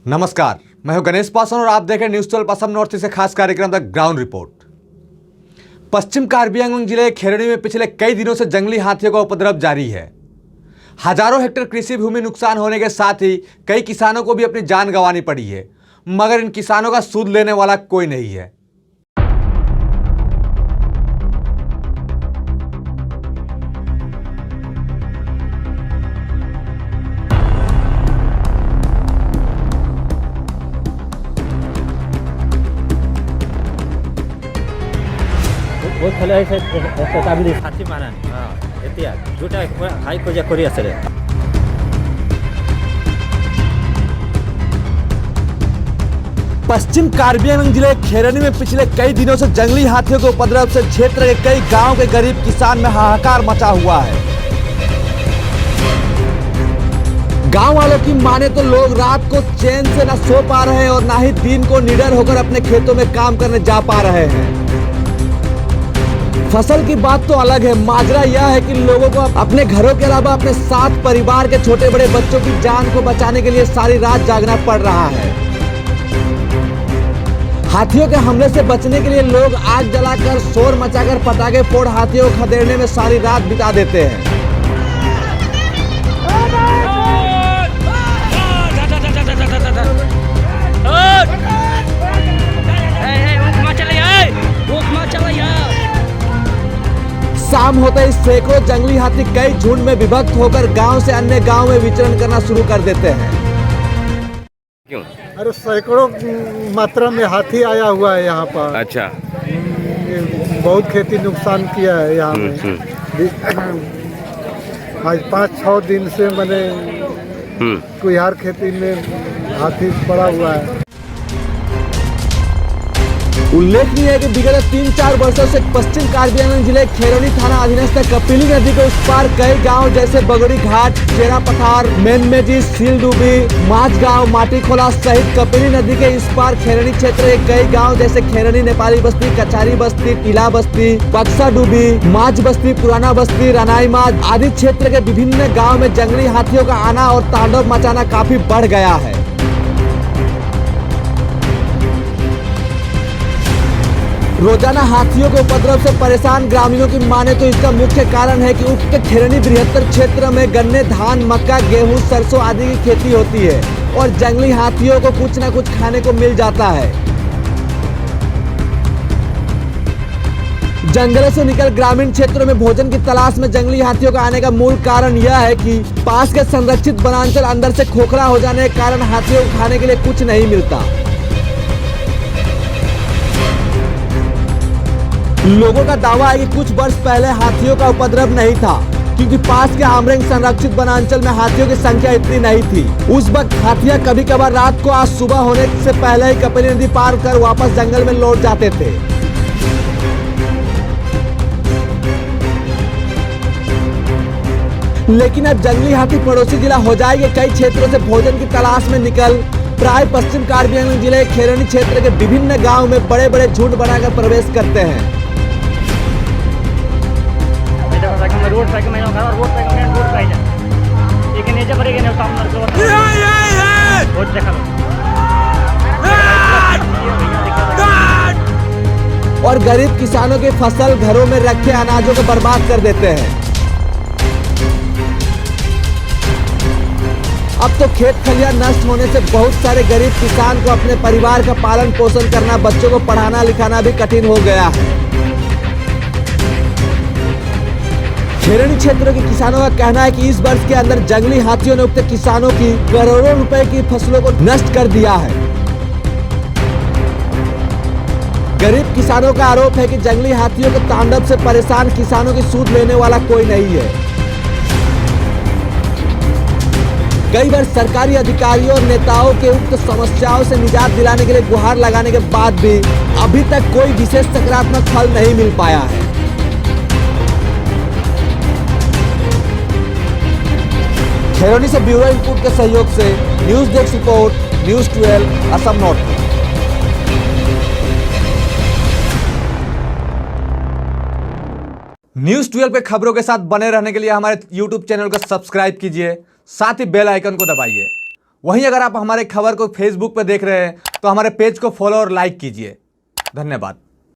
नमस्कार, मैं हूं गणेश पासवान और आप देख रहे हैं न्यूज़ 12 असम नॉर्थ से खास कार्यक्रम द ग्राउंड रिपोर्ट। पश्चिम कार्बी आंगलोंग जिले के खेरनी में पिछले कई दिनों से जंगली हाथियों का उपद्रव जारी है। हजारों हेक्टेयर कृषि भूमि नुकसान होने के साथ ही कई किसानों को भी अपनी जान गंवानी पड़ी है, मगर इन किसानों का सूद लेने वाला कोई नहीं है। বহুত ভালো হয়েছে একটা দাবি দিয়ে হাতি মারান এতিয়া দুটা হাই খোঁজা করি আছে पश्चिम कार्बी आंगलोंग जिले के खेरनी में पिछले कई दिनों से जंगली हाथियों के उपद्रव से क्षेत्र के कई गांव के गरीब किसान में हाहाकार मचा हुआ है। गांव वालों की माने तो लोग रात को चैन से न सो पा रहे हैं और ना ही दिन को निडर होकर अपने खेतों में काम करने जा पा रहे हैं। फसल की बात तो अलग है, माजरा यह है कि लोगों को अपने घरों के अलावा अपने साथ परिवार के छोटे बड़े बच्चों की जान को बचाने के लिए सारी रात जागना पड़ रहा है। हाथियों के हमले से बचने के लिए लोग आग जलाकर, शोर मचाकर, पटाखे फोड़ हाथियों को खदेड़ने में सारी रात बिता देते हैं। शाम होते ही सैकड़ों जंगली हाथी कई झुंड में विभक्त होकर गांव से अन्य गांव में विचरण करना शुरू कर देते हैं। क्यों? अरे सैकड़ों मात्रा में हाथी आया हुआ है यहाँ पर। अच्छा। बहुत खेती नुकसान किया है यहाँ में। आज 5-6 दिन से मैंने कुहार खेती में हाथी पड़ा हुआ है। उल्लेखनीय है कि विगत 3-4 वर्षों से पश्चिम कार्बी आंगलोंग जिले खेरनी थाना अधीनस्थ कपिली नदी के उस पार कई गांव जैसे बगड़ी घाट, चेरा पठार, मेनमेजी, सीलडूबी, माझगांव, माटीखोला सहित कपिली नदी के इस पार खेरनी क्षेत्र के कई गांव जैसे खेरनी नेपाली बस्ती, कचारी बस्ती, टीला बस्ती, बक्सा डूबी, माझ बस्ती, पुराना बस्ती, रनाई माझ आदि क्षेत्र के विभिन्न गाँव में जंगली हाथियों का आना और तांडव मचाना काफी बढ़ गया है। रोजाना हाथियों के उपद्रव से परेशान ग्रामीणों की माने तो इसका मुख्य कारण है कि उक्त खेरनी बृहत्तर क्षेत्र में गन्ने, धान, मक्का, गेहूं, सरसों आदि की खेती होती है और जंगली हाथियों को कुछ न कुछ खाने को मिल जाता है। जंगलों से निकल ग्रामीण क्षेत्रों में भोजन की तलाश में जंगली हाथियों का आने का मूल कारण यह है कि पास के संरक्षित वनांचल अंदर से खोखला हो जाने के कारण हाथियों को खाने के लिए कुछ नहीं मिलता। लोगों का दावा है कि कुछ वर्ष पहले हाथियों का उपद्रव नहीं था, क्योंकि पास के आमरेंग संरक्षित वनांचल में हाथियों की संख्या इतनी नहीं थी। उस वक्त हाथियां कभी कभार रात को आज सुबह होने से पहले ही कपिली नदी पार कर वापस जंगल में लौट जाते थे। लेकिन अब जंगली हाथी पड़ोसी जिला हो जाएंगे कई क्षेत्रों से भोजन की तलाश में निकल प्राय पश्चिम कार्बी आंगलोंग जिले के खेरनी क्षेत्र के विभिन्न गाँव में बड़े बड़े झुंड बनाकर प्रवेश करते हैं। रोड पे मैं घर रोड पे मैं रोड पे जा एक नीचे पड़ेगा ना सामने से रोड देखा और गरीब किसानों की फसल, घरों में रखे अनाजों को बर्बाद कर देते हैं। अब तो खेत खलियान नष्ट होने से बहुत सारे गरीब किसान को अपने परिवार का पालन पोषण करना, बच्चों को पढ़ाना लिखाना भी कठिन हो गया है। खेरनी क्षेत्र के किसानों का कहना है कि इस वर्ष के अंदर जंगली हाथियों ने उक्त किसानों की करोड़ों रुपए की फसलों को नष्ट कर दिया है। गरीब किसानों का आरोप है कि जंगली हाथियों के तांडव से परेशान किसानों की सूद लेने वाला कोई नहीं है। कई बार सरकारी अधिकारियों और नेताओं के उक्त समस्याओं से निजात दिलाने के लिए गुहार लगाने के बाद भी अभी तक कोई विशेष सकारात्मक फल नहीं मिल पाया है। खेरनी से ब्यूरो इनपुट के सहयोग से news desk report, news 12 Assam north. News 12 पे खबरों के साथ बने रहने के लिए हमारे यूट्यूब चैनल को सब्सक्राइब कीजिए, साथ ही बेल आइकन को दबाइए। वहीं अगर आप हमारे खबर को फेसबुक पर देख रहे हैं तो हमारे पेज को फॉलो और लाइक कीजिए। धन्यवाद।